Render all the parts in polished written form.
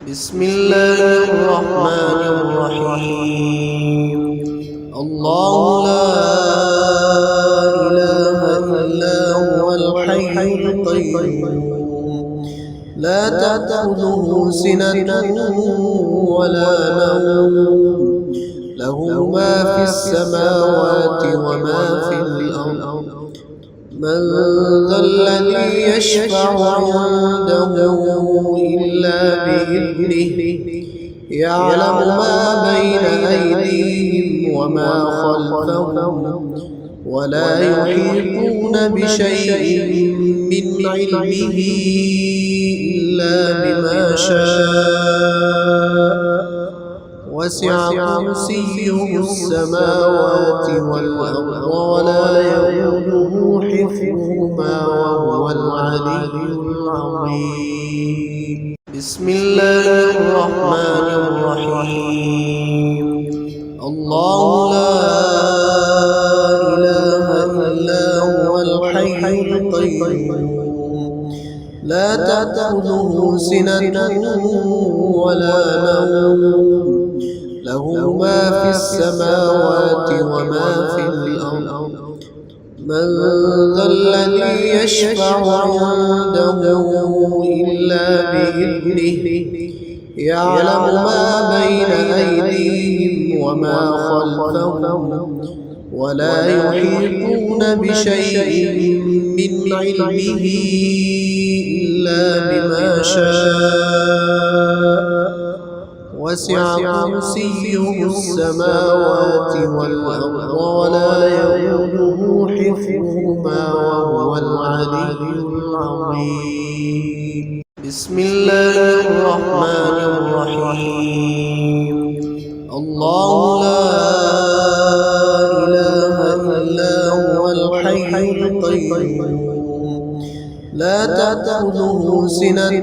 بسم الله الرحمن الرحيم. الله لا إله إلا هو الحي القيوم، لا تأخذه سنة ولا نوم، له ما في السماوات وما في الأرض. من ذا الذي يشفع عنده إلا بإذنه، يعلم ما بين أيديهم وما خلفهم، ولا يحيطون بشيء من علمه إلا بما شاء. وسع كرسيه السماوات والأرض ولا يؤوده حفظهما وهو العلي العظيم. بسم الله الرحمن الرحيم. الله لا إله إلا هو الحي القيوم، لا تأخذه سنة ولا نوم، له ما في السماوات وما في الأرض. من ذا الذي يشفع عنده إلا بإذنه، يعلم ما بين أيديهم وما خلفهم، ولا يحيطون بشيء من علمه إلا بما شاء. وسع كرسيه السماوات والأرض ولا يؤوده حفظهما وهو العلي العظيم. بسم الله الرحمن الرحيم. الله لا إله إلا هو الحي القيوم، لا تأخذه سنة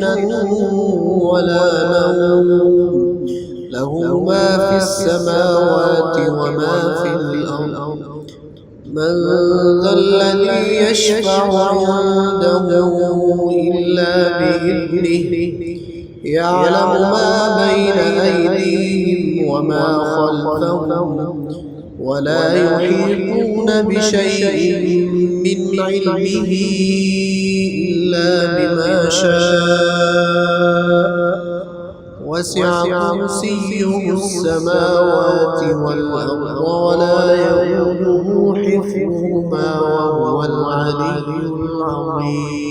ولا نوم، له ما في السماوات وما في الأرض. من ذا الذي يشفع عنده إلا بإذنه، يعلم ما بين أيديهم وما خلفهم، ولا يحيطون بشيء من علمه إلا بما شاء. وسع كرسيه السماوات والأرض ولا يؤوده حفظهما وهو العلي العظيم.